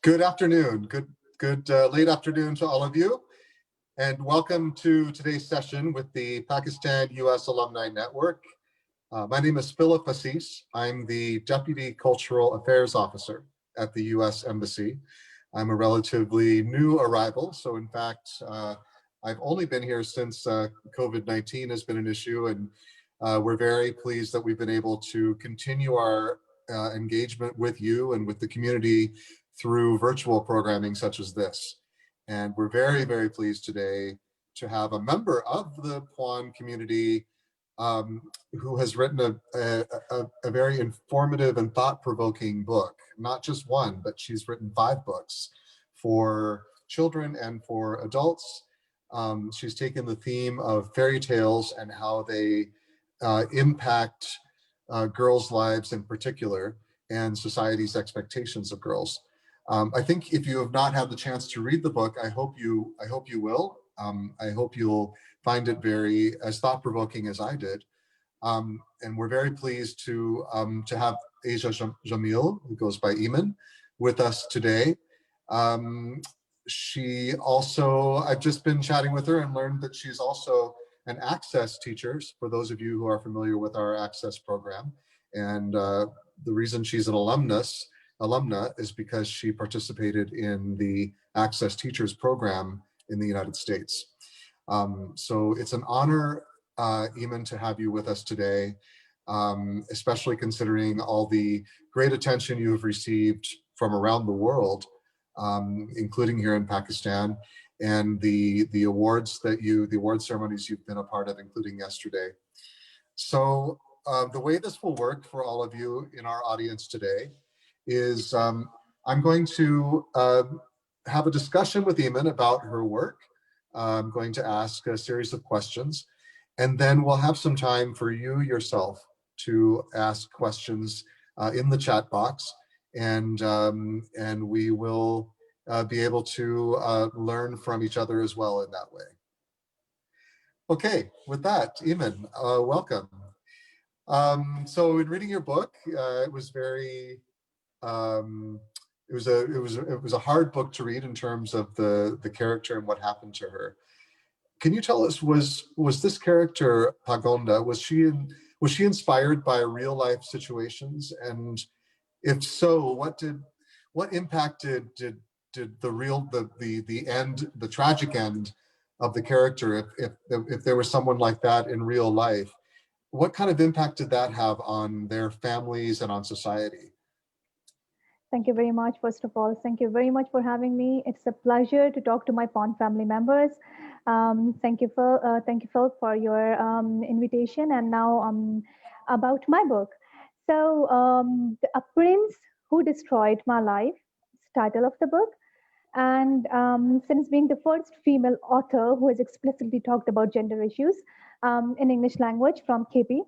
Good afternoon. Good late afternoon to all of you, and welcome to today's session with the Pakistan-U.S. Alumni Network. My name is Philip Assis. I'm the Deputy Cultural Affairs Officer at the U.S. Embassy. I'm a relatively new arrival, so in fact, I've only been here since COVID-19 has been an issue, and we're very pleased that we've been able to continue our engagement with you and with the community through virtual programming such as this. And we're very, very pleased today to have a member of the PUAN community who has written a very informative and thought-provoking book, not just one, but she's written 5 books for children and for adults. She's taken the theme of fairy tales and how they impact girls' lives in particular and society's expectations of girls. I think if you have not had the chance to read the book, I hope you will. I hope you'll find it very as thought-provoking as I did. And we're very pleased to have Jamil, who goes by Eiman, with us today. She also, I've just been chatting with her and learned that she's also an Access teacher, for those of you who are familiar with our Access program. And the reason she's an alumna is because she participated in the Access Teachers program in the United States. So it's an honor, Eiman, to have you with us today, especially considering all the great attention you have received from around the world, including here in Pakistan, and the award ceremonies you've been a part of, including yesterday. So the way this will work for all of you in our audience today is I'm going to have a discussion with Eiman about her work. I'm going to ask a series of questions, and then we'll have some time for you yourself to ask questions in the chat box, and we will be able to learn from each other as well in that way. Okay, with that, Eiman, welcome. So in reading your book, it was very it was a hard book to read in terms of the character and what happened to her. Can you tell us, was this character Pagonda, was she inspired by real life situations, and if so, what impact did the tragic end of the character, if there was someone like that in real life, what kind of impact did that have on their families and on society? Thank you very much. First of all, thank you very much for having me. It's a pleasure to talk to my PUAN family members. Thank you, Phil, for your invitation. And now about my book. So, A Prince Who Destroyed My Life, is the title of the book. And since being the first female author who has explicitly talked about gender issues in English language from KP,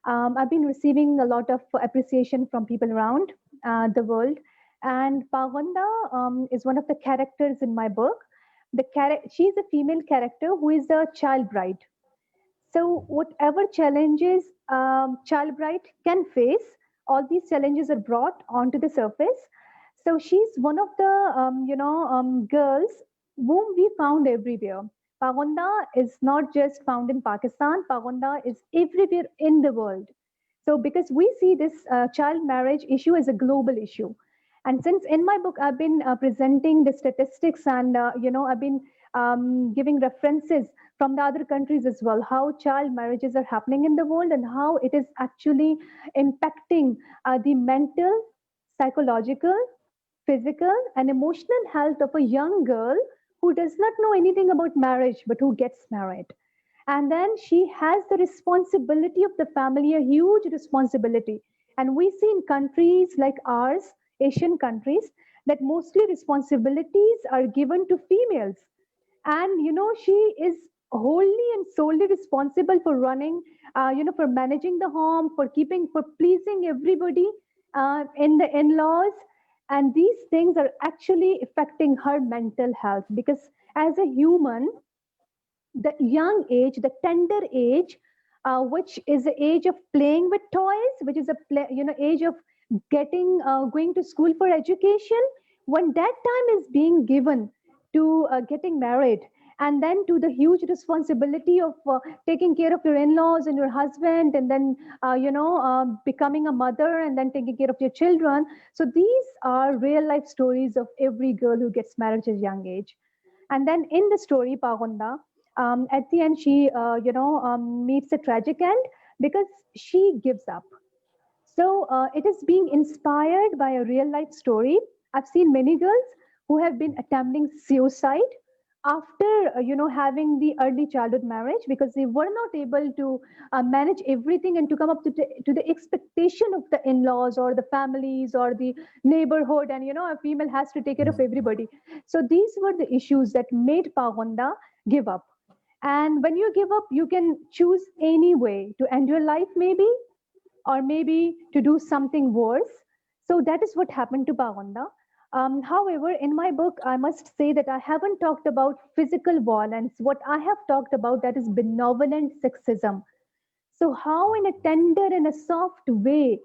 I've been receiving a lot of appreciation from people around the world. And Pagonda is one of the characters in my book. She's a female character who is a child bride. So whatever challenges child bride can face, all these challenges are brought onto the surface. So she's one of the girls whom we found everywhere. Pagonda is not just found in Pakistan. Pagonda is everywhere in the world. So because we see this child marriage issue as a global issue. And since in my book, I've been presenting the statistics and, I've been giving references from the other countries as well, how child marriages are happening in the world and how it is actually impacting the mental, psychological, physical, and emotional health of a young girl who does not know anything about marriage, but who gets married. And then she has the responsibility of the family, a huge responsibility. And we see in countries like ours, Asian countries, that mostly responsibilities are given to females. And, she is wholly and solely responsible for running, for managing the home, for pleasing everybody in the in-laws. And these things are actually affecting her mental health because as a human, the young age, the tender age, which is the age of playing with toys, which is age of going to school for education, when that time is being given to getting married, and then to the huge responsibility of taking care of your in-laws and your husband, and then becoming a mother, and then taking care of your children. So these are real life stories of every girl who gets married at a young age. And then in the story, Pagunda, at the end, she meets a tragic end because she gives up. So it is being inspired by a real life story. I've seen many girls who have been attempting suicide after having the early childhood marriage, because they were not able to manage everything and to come up to the expectation of the in-laws or the families or the neighborhood, and a female has to take care of everybody. So these were the issues that made Pagonda give up. And when you give up, you can choose any way to end your life, maybe, or maybe to do something worse. So that is what happened to Bawanda. However, in my book, I must say that I haven't talked about physical violence. What I have talked about, that is benevolent sexism. So how in a tender and a soft way,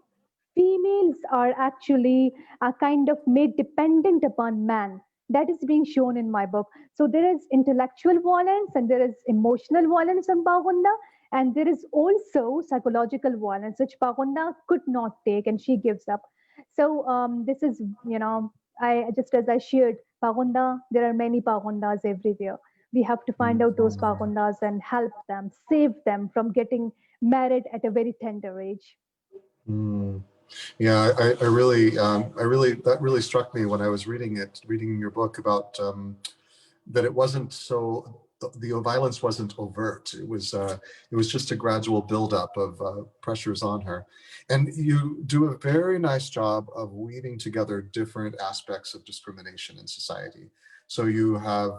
females are actually kind of made dependent upon man. That is being shown in my book. So there is intellectual violence and there is emotional violence on Bagunda, and there is also psychological violence, which Bagunda could not take and she gives up. So this is, I just as I shared, Bagunda, there are many Bagundas everywhere. We have to find out those Bagundas and help them, save them from getting married at a very tender age. Mm. Yeah, that really struck me when I was reading your book about that it wasn't so, the violence wasn't overt. It was just a gradual buildup of pressures on her. And you do a very nice job of weaving together different aspects of discrimination in society. So you have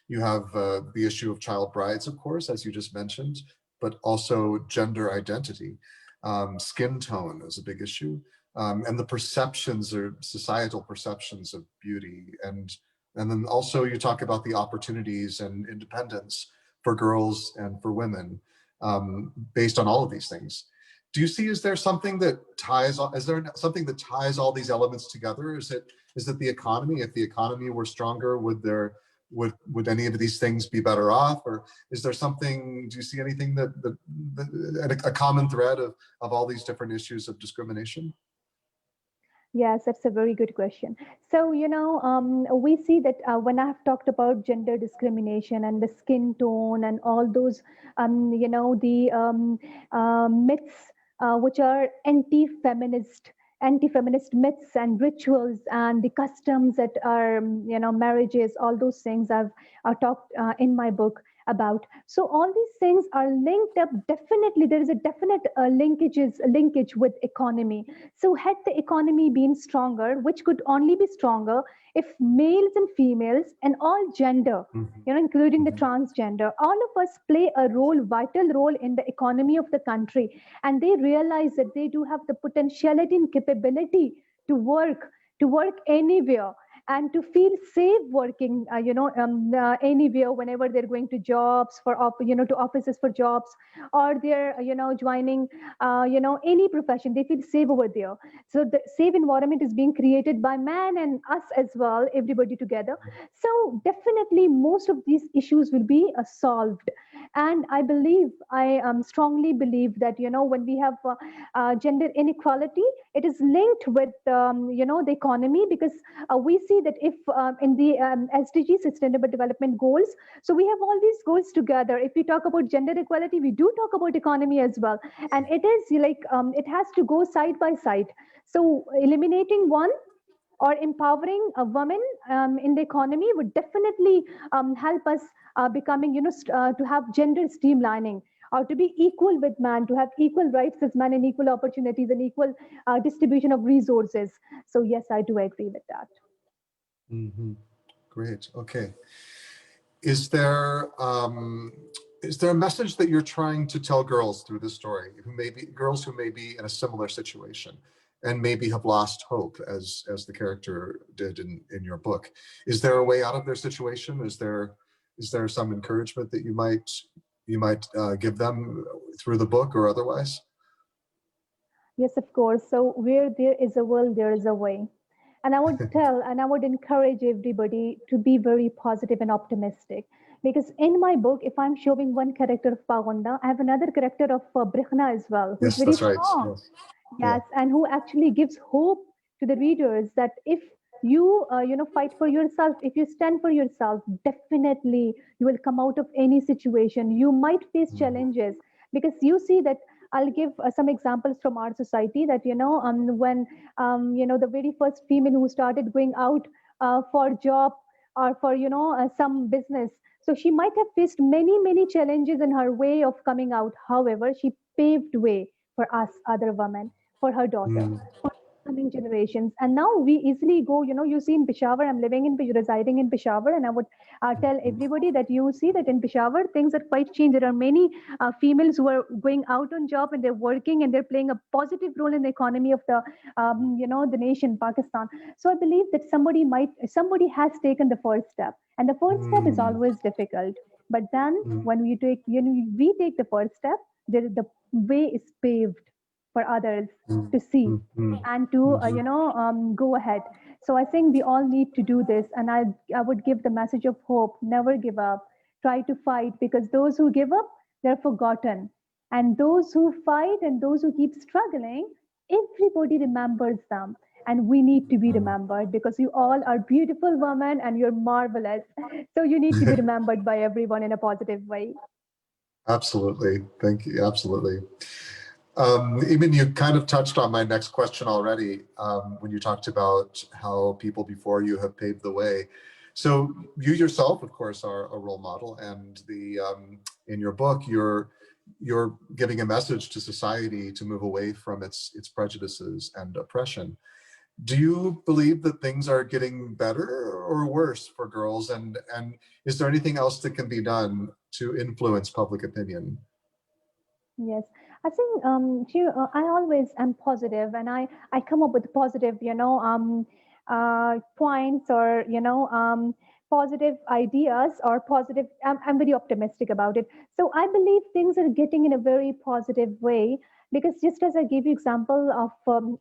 the issue of child brides, of course, as you just mentioned, but also gender identity. Skin tone is a big issue, and the perceptions or societal perceptions of beauty, and then also you talk about the opportunities and independence for girls and for women, based on all of these things. Do you see, is there something that ties all these elements together? Is it the economy? If the economy were stronger, would any of these things be better off? Or is there something, do you see anything that a common thread of all these different issues of discrimination? Yes, that's a very good question. So, we see that when I've talked about gender discrimination and the skin tone and all those, the myths which are anti-feminist myths and rituals and the customs that are, marriages, all those things I've talked in my book about. So all these things are linked up. Definitely, there is a definite linkage with economy. So had the economy been stronger, which could only be stronger if males and females and all gender, including the transgender, all of us play a vital role in the economy of the country, and they realize that they do have the potentiality and capability to work anywhere and to feel safe working, anywhere, whenever they're going to jobs to offices for jobs, or they're, joining, any profession, they feel safe over there. So the safe environment is being created by man and us as well, everybody together. So definitely most of these issues will be solved. And I strongly believe that, when we have gender inequality, it is linked with, the economy, because we see that if in the SDG Sustainable Development Goals, so we have all these goals together. If we talk about gender equality, we do talk about economy as well. And it is like, it has to go side by side. So eliminating one or empowering a woman in the economy would definitely help us becoming, to have gender streamlining, or to be equal with man, to have equal rights as man and equal opportunities and equal distribution of resources. So yes, I do agree with that. Mm-hmm. Great. Okay. Is there a message that you're trying to tell girls through this story, girls who may be in a similar situation and maybe have lost hope, as the character did in your book? Is there a way out of their situation? Is there some encouragement that you might give them through the book or otherwise? Yes, of course. So where there is a will, there is a way. And I would tell and I would encourage everybody to be very positive and optimistic. Because in my book, if I'm showing one character of Pagunda, I have another character of Brikhna as well, who's Yes, very that's right. strong. Yes. Yeah. Yes, and who actually gives hope to the readers that if you, fight for yourself, if you stand for yourself, definitely you will come out of any situation. You might face challenges because you see that. I'll give some examples from our society that when the very first female who started going out for job or for some business, so she might have faced many challenges in her way of coming out. However, she paved way for us other women, for her daughter, Mm, for coming generations. And now we easily go, you see in Peshawar, I'm residing in Peshawar, and I would tell everybody that you see that in Peshawar, things are quite changed. There are many females who are going out on job and they're working and they're playing a positive role in the economy of the nation, Pakistan. So I believe that somebody has taken the first step. And the first step is mm, always difficult. But then mm, when we take the first step, the way is paved for others mm, to see mm, mm, and to mhm. go ahead. So I think we all need to do this, and I would give the message of hope: never give up, try to fight, because those who give up, they're forgotten, and those who fight and those who keep struggling, everybody remembers them. And we need to be remembered because you all are beautiful women and you're marvelous. So you need to be remembered by everyone in a positive way. Absolutely. Thank you. Absolutely. Even you kind of touched on my next question already when you talked about how people before you have paved the way. So you yourself, of course, are a role model, and in your book, you're giving a message to society to move away from its prejudices and oppression. Do you believe that things are getting better or worse for girls, and is there anything else that can be done to influence public opinion? Yes, I think I always am positive, and I come up with positive, points, or positive ideas, or positive. I'm very optimistic about it. So I believe things are getting in a very positive way, because just as I gave you example of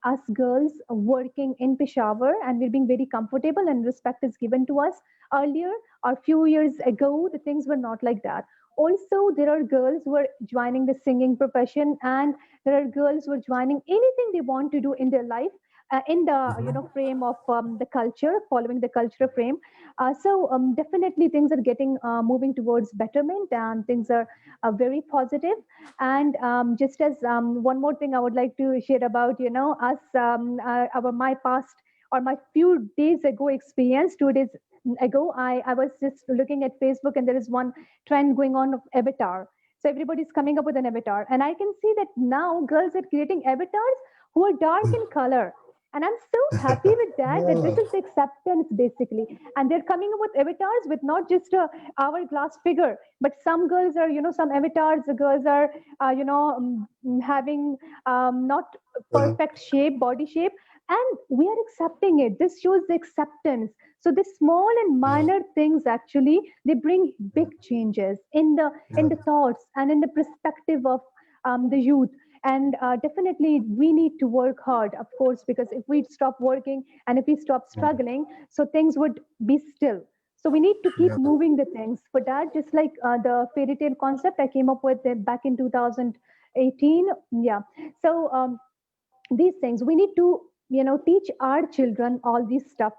us girls working in Peshawar, and we're being very comfortable and respect is given to us earlier or few years ago, the things were not like that. Also, there are girls who are joining the singing profession, and there are girls who are joining anything they want to do in their life, in the Mhm. frame of the culture, following the cultural frame. So definitely things are getting moving towards betterment, and things are very positive. And just as one more thing I would like to share about us, our my past or my few days ago experience, 2 days ago, I was just looking at Facebook, and there is one trend going on of avatar. So everybody's coming up with an avatar, and I can see that now girls are creating avatars who are dark in color. And I'm so happy with that, that this Yeah. is the acceptance basically. And they're coming up with avatars with not just a hourglass figure, but some girls are, some avatars, the girls are, having not Uh, perfect shape, body shape, and we are accepting it. This shows the acceptance. So the small and yeah. minor things actually, they bring big changes in Yeah. the thoughts and in the perspective of the youth. And definitely we need to work hard, of course, because if we stop working and if we stop struggling, so things would be still. So we need to keep Yeah. moving the things. For that, just like the fairy tale concept I came up with back in 2018. Yeah. So these things we need to teach our children all this stuff.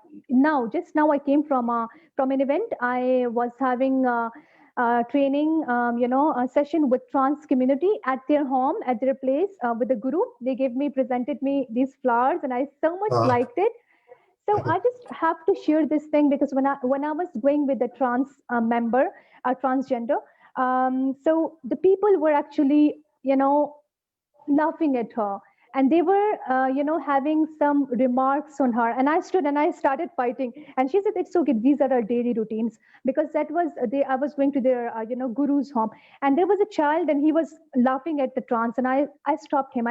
Now, just now I came from an event. I was having training, a session with trans community at their home, at their place, with the guru. They gave me presented me these flowers, and I so much Uh, liked it. So I just have to share this thing, because when I was going with a trans member, a transgender, so the people were actually laughing at her, and they were having some remarks on her, and I stood and I started fighting, and she said it's okay, these are our daily routines, because that was I was going to their guru's home, and there was a child, and he was laughing at the trance, and I stopped him.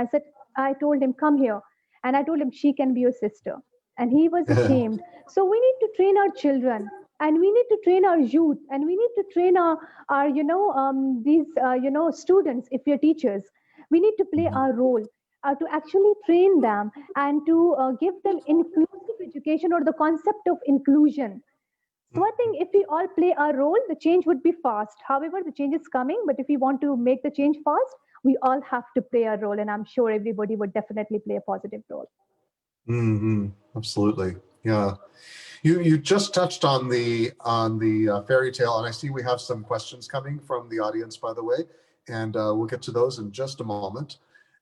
I told him, come here, and I told him she can be your sister, and he was ashamed. So we need to train our children, and we need to train our youth, and we need to train our these students. If we're teachers, we need to play our role to actually train them and to give them inclusivity education or the concept of inclusion. So I think if we all play our role, the change would be fast. However, the change is coming, but if we want to make the change fast, we all have to play our role, and I'm sure everybody would definitely play a positive role. Absolutely, yeah. You just touched on the fairy tale, and I see we have some questions coming from the audience, by the way, and we'll get to those in just a moment.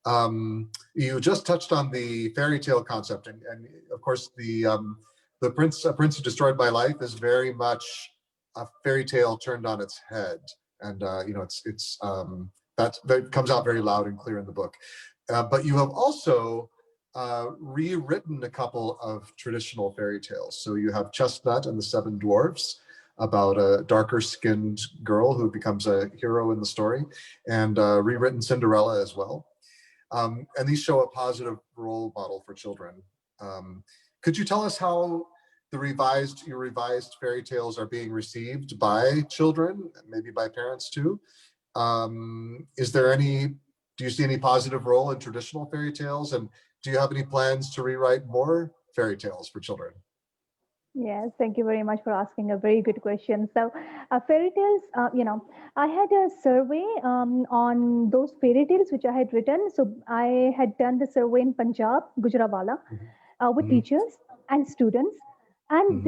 You just touched on the fairy tale concept, and of course the Prince, A Prince Who Destroyed My Life is very much a fairy tale turned on its head, and you know that comes out very loud and clear in the book. But you have also rewritten a couple of traditional fairy tales. So you have Chestnut and the Seven Dwarfs, about a darker skinned girl who becomes a hero in the story, and rewritten Cinderella as well. And these show a positive role model for children. Could you tell us how your revised fairy tales are being received by children, maybe by parents too? Do you see any positive role in traditional fairy tales? And do you have any plans to rewrite more fairy tales for children? Yes, thank you very much for asking a very good question. So, fairy tales, I had a survey on those fairy tales which I had written. So, I had done the survey in Punjab, Gujranwala, with teachers and students, and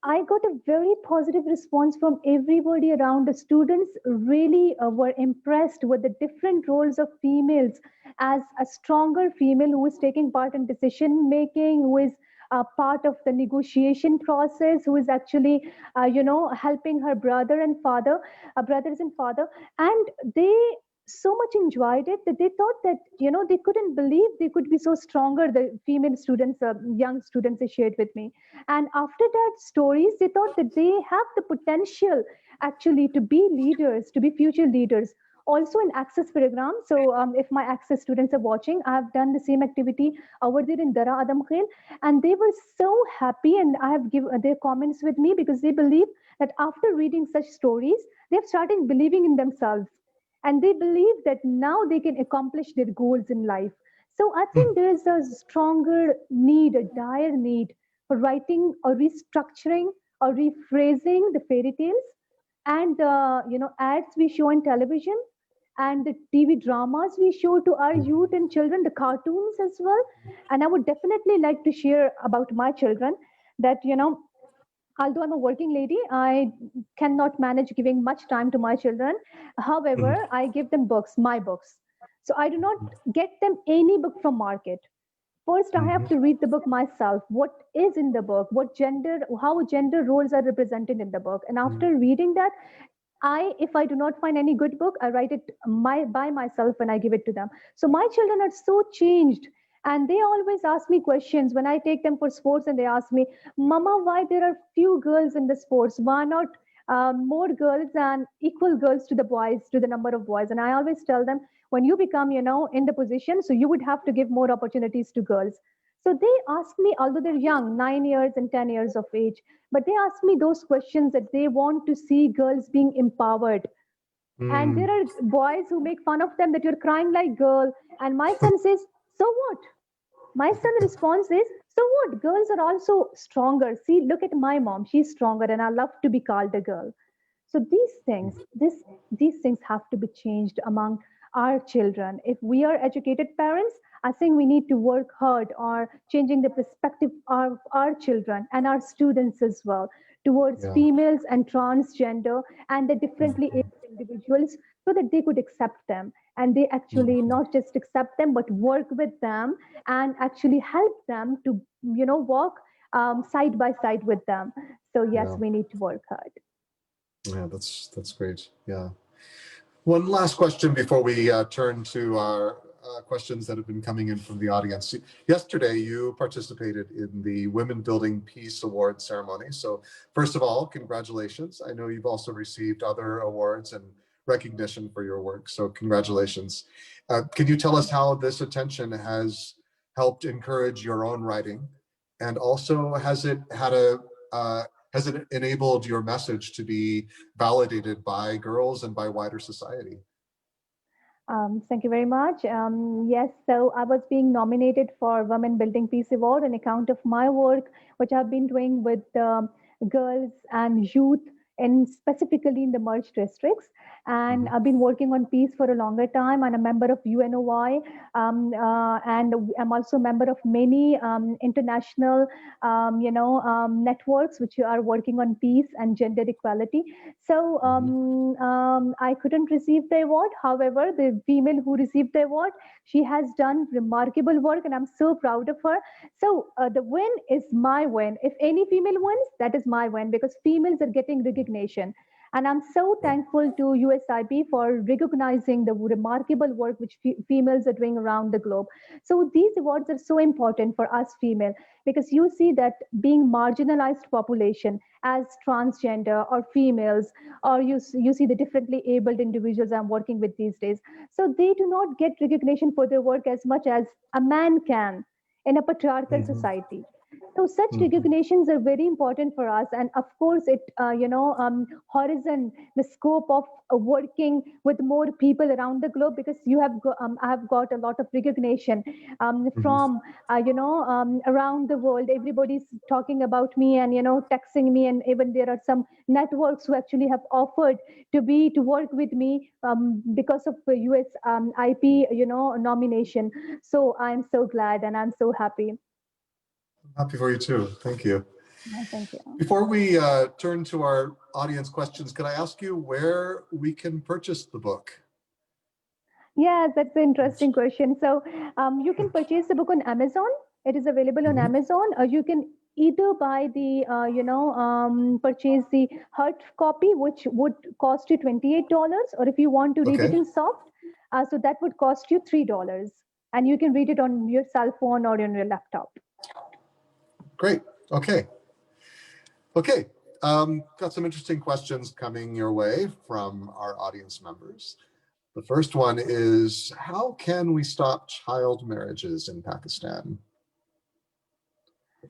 I got a very positive response from everybody around. The students really were impressed with the different roles of females, as a stronger female who is taking part in decision making, who is part of the negotiation process, who is actually, helping her brothers and father, and they so much enjoyed it that they thought that they couldn't believe they could be so stronger. The female students, young students, they shared with me, and after that stories, they thought that they have the potential actually to be leaders, to be future leaders. Also in access program, so if my access students are watching, I have done the same activity over there in Dara Adam Khail, and they were so happy, and I have given their comments with me, because they believe that after reading such stories, they've started believing in themselves, and they believe that now they can accomplish their goals in life. So I think there is a stronger need, a dire need for writing or restructuring or rephrasing the fairy tales, and ads we show on television, and the TV dramas we show to our youth and children, the cartoons as well. And I would definitely like to share about my children that, although I'm a working lady, I cannot manage giving much time to my children. However, I give them books, my books. So I do not get them any book from market. First, I have to read the book myself. What is in the book? How gender roles are represented in the book? And after reading that, if I do not find any good book, I write it by myself and I give it to them. So my children are so changed, and they always ask me questions when I take them for sports, and they ask me, "Mama, why there are few girls in the sports? Why not more girls and equal girls to the boys, to the number of boys?" And I always tell them, when you become, in the position, so you would have to give more opportunities to girls. So they ask me, although they're young, 9 years and 10 years of age, but they ask me those questions, that they want to see girls being empowered. And there are boys who make fun of them, that you're crying like girl. And my son says, "So what?" My son's response is, "So what? Girls are also stronger. See, look at my mom. She's stronger, and I love to be called a girl." So these things have to be changed among our children. If we are educated parents, I think we need to work hard on changing the perspective of our children and our students as well, towards Yeah. females and transgender and the differently abled individuals, so that they could accept them, and they actually not just accept them but work with them and actually help them to walk side by side with them. So yes, Yeah. we need to work hard. Yeah, that's great. Yeah. One last question before we turn to our questions that have been coming in from the audience. Yesterday, you participated in the Women Building Peace Award ceremony. So first of all, congratulations. I know you've also received other awards and recognition for your work. So congratulations. Can you tell us how this attention has helped encourage your own writing? And also, has it enabled your message to be validated by girls and by wider society? Thank you very much. Yes, so I was being nominated for Women Building Peace Award on account of my work, which I've been doing with girls and youth, and specifically in the merged districts. And Mhm. I've been working on peace for a longer time. I'm a member of UNOI, and I'm also a member of many international, networks which are working on peace and gender equality. So Mhm. I couldn't receive the award. However, the female who received the award, she has done remarkable work, and I'm so proud of her. So the win is my win. If any female wins, that is my win because females are getting recognition. And I'm so Right. thankful to USIP for recognizing the remarkable work which females are doing around the globe. So these awards are so important for us female because you see that being marginalized population as transgender or females, or you see the differently abled individuals I'm working with these days. So they do not get recognition for their work as much as a man can in a patriarchal Mhm. society. So such Mhm. recognitions are very important for us, and of course, it horizon the scope of working with more people around the globe because I have got a lot of recognition Mhm. from around the world. Everybody's talking about me and texting me, and even there are some networks who actually have offered to work with me because of the US IP nomination. So I'm so glad and I'm so happy. Happy for you too. Thank you. Thank you. Before we turn to our audience questions, can I ask you where we can purchase the book? Yes, that's an interesting question. So you can purchase the book on Amazon. It is available on Mhm. Amazon, or you can either buy the purchase the hard copy, which would cost you $28, or if you want to read it Okay, in soft, so that would cost you $3, and you can read it on your cell phone or on your laptop. great. Okay, okay. Got some interesting questions coming your way from our audience members. The first one is, how can we stop child marriages in Pakistan?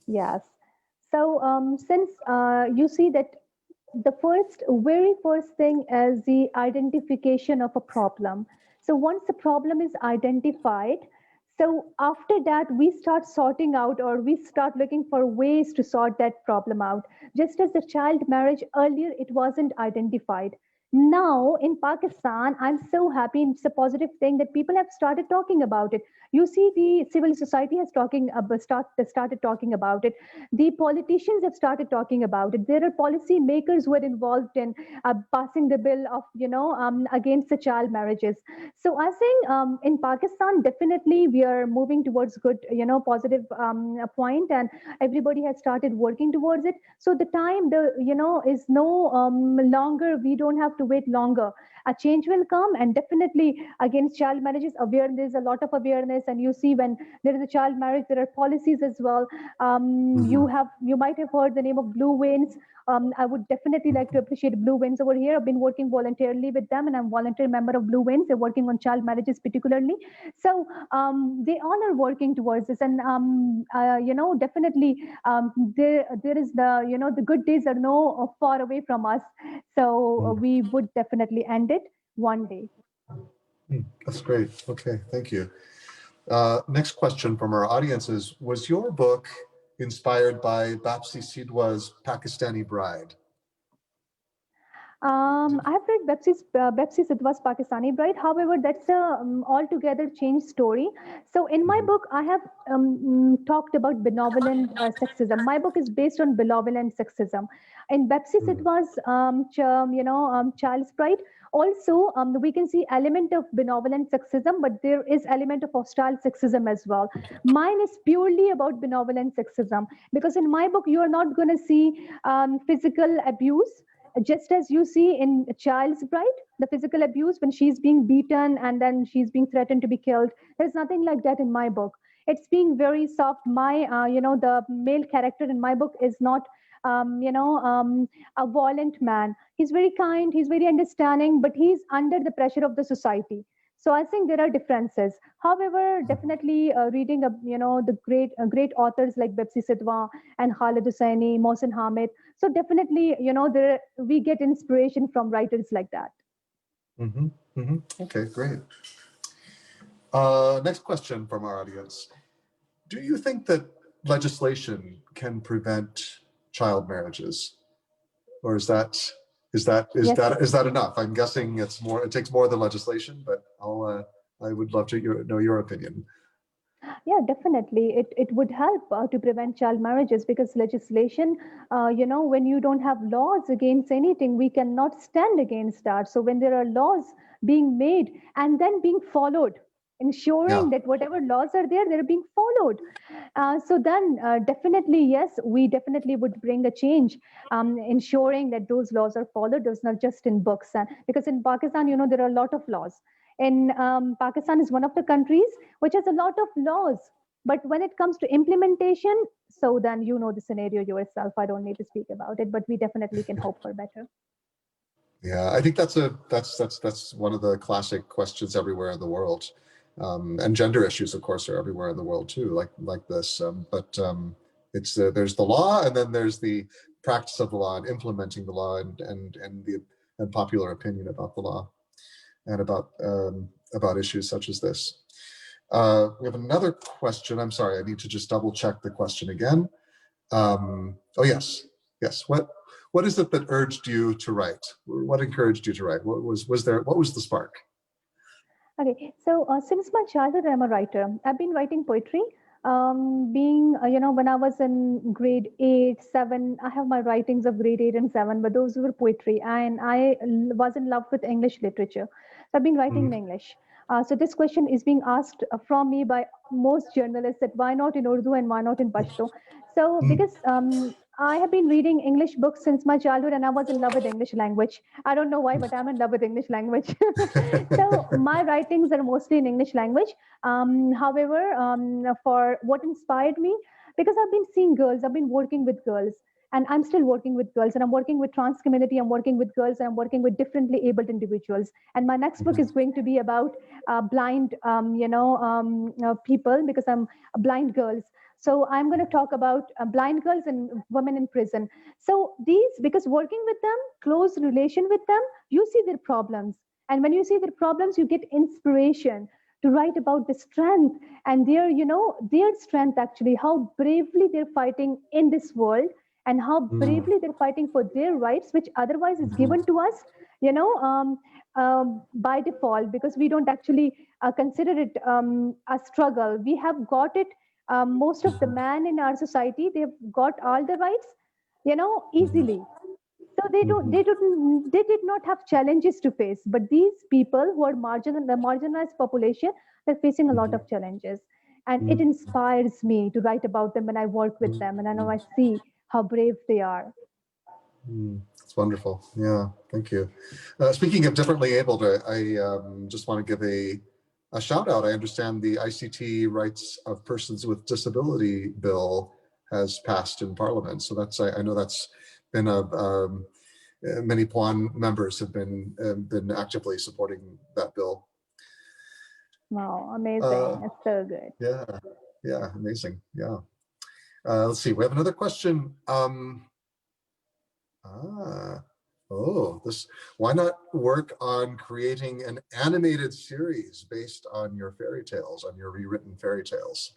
Yes. So since you see that very first thing is the identification of a problem. So once the problem is identified, so after that we start sorting out, or we start looking for ways to sort that problem out. Just as the child marriage earlier, it wasn't identified. Now in Pakistan, I'm so happy. It's a positive thing that people have started talking about it. You see, the civil society has started talking about it. The politicians have started talking about it. There are policy makers who are involved in passing the bill of against the child marriages. So I think in Pakistan, definitely we are moving towards good, positive point, and everybody has started working towards it. So the time the is no longer. We don't have to wait longer. A change will come, and definitely against child marriages, awareness. There's a lot of awareness, and you see when there is a child marriage, there are policies as well. Mhm. You might have heard the name of Blue Veins. I would definitely like to appreciate Blue Veins over here. I've been working voluntarily with them, and I'm a volunteer member of Blue Veins. They're working on child marriages particularly. So they all are working towards this, and definitely there is the good days are no far away from us. So Mhm. we would definitely end it one day. That's great. Okay, thank you. Next question from our audience is, was your book inspired by Bapsi Sidhwa's Pakistani Bride? I've read Bepsi Sidhwa's Pakistani Bride. However, that's a altogether changed story. So, in my Mhm. book, I have talked about benevolent sexism. My book is based on benevolent sexism. In Bepsi Mhm. Sidhwa's Child's Bride, also we can see element of benevolent sexism, but there is element of hostile sexism as well. Mine is purely about benevolent sexism because in my book, you are not going to see physical abuse just as you see in a Child's Bride, the physical abuse when she's being beaten and then she's being threatened to be killed. There's nothing like that in my book. It's being very soft. The male character in my book is not, a violent man. He's very kind, he's very understanding, but he's under the pressure of the society. So I think there are differences. However, definitely reading, the great authors like Bepsi Sidhwa and Khalid Hussaini, Mohsin Hamid, so definitely, we get inspiration from writers like that. Mhm. Mhm. Okay, great. Next question from our audience. Do you think that legislation can prevent child marriages? Or is that enough? I'm guessing it's more, it takes more than legislation, but I would love to know your opinion. Yeah, definitely. It would help to prevent child marriages because legislation, when you don't have laws against anything, we cannot stand against that. So when there are laws being made and then being followed, Yeah. ensuring that whatever laws are there, they're being followed. So then definitely, yes, we definitely would bring a change, ensuring that those laws are followed. Those not just in books. Because in Pakistan, there are a lot of laws. And Pakistan is one of the countries which has a lot of laws. But when it comes to implementation, so then you know the scenario yourself. I don't need to speak about it, but we definitely can hope for better. Yeah, I think that's one of the classic questions everywhere in the world, and gender issues, of course, are everywhere in the world too, like this. It's there's the law, and then there's the practice of the law and implementing the law, and popular opinion about the law, and about issues such as this. We have another question. I'm sorry, I need to just double check the question again. Oh yes. What is it that urged you to write? What encouraged you to write? What was the spark? Okay, so since my childhood, I'm a writer. I've been writing poetry. When I was in grade 8, 7, I have my writings of grade 8 and 7, but those were poetry. And was in love with English literature. So I've been writing in Mm-hmm. English. So this question is being asked from me by most journalists that why not in Urdu and why not in Pashto? So because I have been reading English books since my childhood and I was in love with English language. I don't know why, but I'm in love with English language. So my writings are mostly in English language. However, for what inspired me, because I've been seeing girls, I've been working with girls, and I'm still working with girls, and I'm working with trans community, I'm working with girls, and I'm working with differently abled individuals. And my next book is going to be about blind, people, because I'm blind girls. So I'm going to talk about blind girls and women in prison. So these, because working with them, close relation with them, you see their problems. And when you see their problems, you get inspiration to write about the strength and their strength, actually, how bravely they're fighting in this world and how Mm-hmm. bravely they're fighting for their rights, which otherwise is given to us, by default, because we don't actually consider it a struggle. We have got it. Most of the men in our society, they've got all the rights, easily. So they did not have challenges to face. But these people who are the marginalized population, they're facing a lot of challenges. And it inspires me to write about them when I work with them. And I know I see how brave they are. It's wonderful. Yeah, thank you. Speaking of differently abled, I just want to give a shout out. I understand the ICT Rights of Persons with Disability bill has passed in Parliament. So I know that's been many PUAN members have been actively supporting that bill. Wow, amazing. It's so good. Yeah, amazing. Yeah. Let's see, we have another question. Why not work on creating an animated series based on your fairy tales, on your rewritten fairy tales?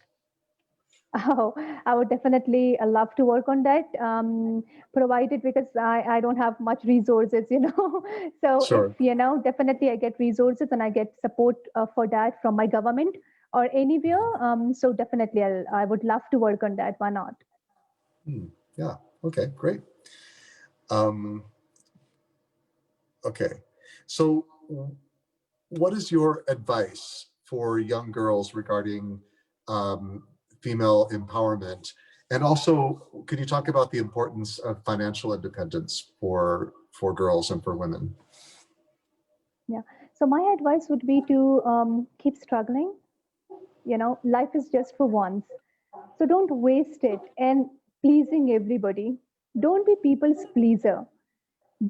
Oh, I would definitely love to work on that, provided, because I don't have much resources, So if, Sure. definitely I get resources and I get support for that from my government or anywhere. So definitely I would love to work on that. Why not? Yeah, okay, great. Um, okay, so what is your advice for young girls regarding female empowerment? And also, can you talk about the importance of financial independence for girls and for women? Yeah. So my advice would be to keep struggling. Life is just for once. So don't waste it and pleasing everybody. Don't be people's pleaser.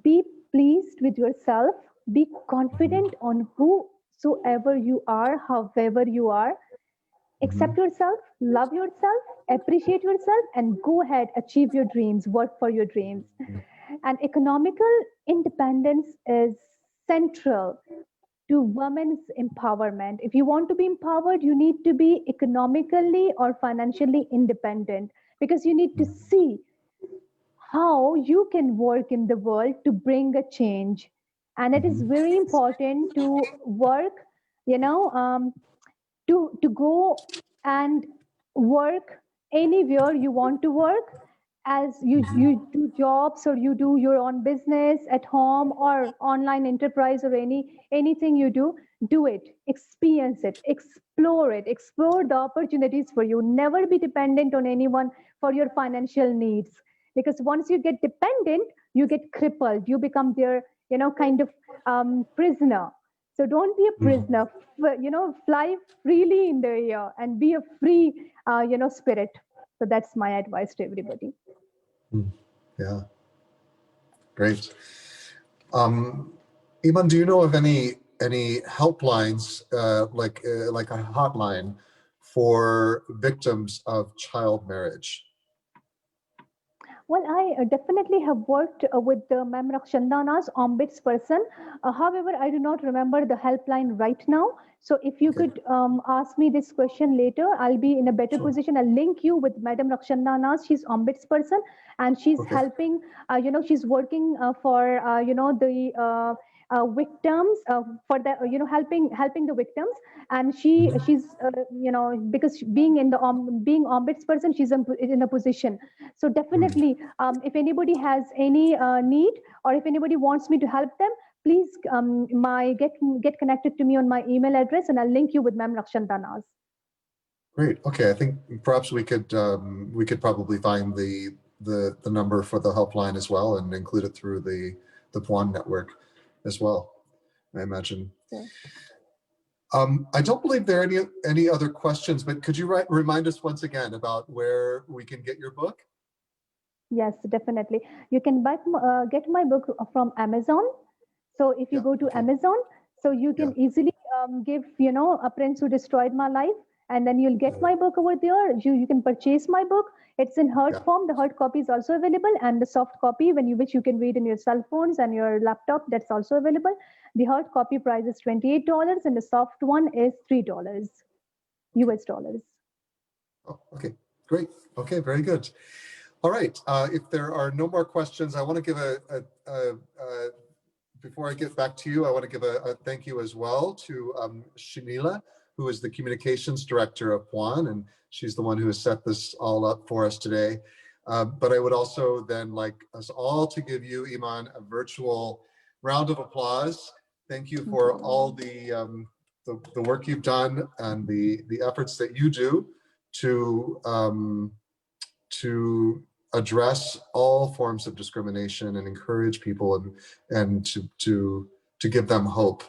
Be pleased with yourself. Be confident on whosoever you are, however you are. Mhm. Accept yourself, love yourself, appreciate yourself, and go ahead, achieve your dreams, work for your dreams. And economical independence is central to women's empowerment. If you want to be empowered, you need to be economically or financially independent, because you need to see how you can work in the world to bring a change. And it is very important to work, you know, to go and work anywhere you want to work, as you do jobs or you do your own business at home or online enterprise or anything you do it, experience it, explore the opportunities for you. Never be dependent on anyone for your financial needs, because once you get dependent, you get crippled, you become their kind of prisoner. So don't be a prisoner. Fly freely in the air and be a free, spirit. So that's my advice to everybody. Yeah, great. Eiman, do you know of any helplines, like a hotline for victims of child marriage? Well, I definitely have worked with the Ma'am Rakshandana's ombudsperson. However, I do not remember the helpline right now. So if you could ask me this question later, I'll be in a better position. I'll link you with Madam Rakshandana's. She's ombudsperson, and she's helping, she's working for, the victims, for the, helping the victims. And she's, because being in the being ombudsperson, she's in a position. So definitely, if anybody has any need, or if anybody wants me to help them, please get connected to me on my email address, and I'll link you with Ma'am Rakshandana's. Great. Okay, I think perhaps we could probably find the number for the helpline as well and include it through the PUAN network as well, I imagine. Yeah. I don't believe there are any other questions, but could you remind us once again about where we can get your book? Yes, definitely. You can get my book from Amazon. So if you go to Amazon, so you can easily give, A Prince Who Destroyed My Life, and then you'll get my book over there. You can purchase my book. It's in hard form. The hard copy is also available, and the soft copy, which you can read in your cell phones and your laptop, that's also available. The hard copy price is $28, and the soft one is $3 US dollars. Oh, okay, great. Okay, very good. All right. If there are no more questions, I want to give before I get back to you, I want to give a thank you as well to Shanila, who is the communications director of PUAN, and she's the one who has set this all up for us today. But I would also then like us all to give you, Eiman, a virtual round of applause. Thank you for all the work you've done and the efforts that you do to address all forms of discrimination and encourage people and to give them hope,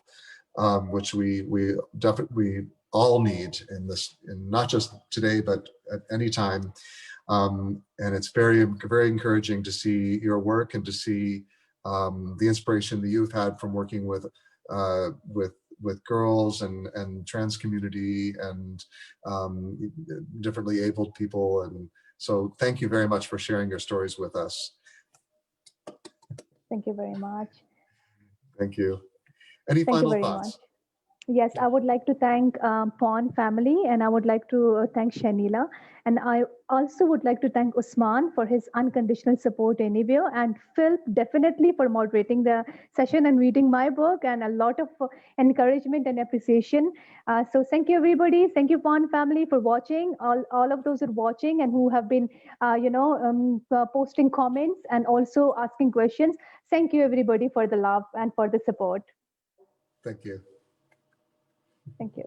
which we definitely all need in this, and not just today, but at any time. And it's very, very encouraging to see your work and to see the inspiration that you've had from working with girls and trans community and differently abled people. And so thank you very much for sharing your stories with us. Thank you very much. Thank you. Any final thoughts? Yes, I would like to thank PUAN family, and I would like to thank Shanila. And I also would like to thank Usman for his unconditional support anywhere, and Phil definitely for moderating the session and reading my book, and a lot of encouragement and appreciation. So thank you, everybody. Thank you, PUAN family, for watching. All of those who are watching and who have been, posting comments and also asking questions. Thank you, everybody, for the love and for the support. Thank you. Thank you.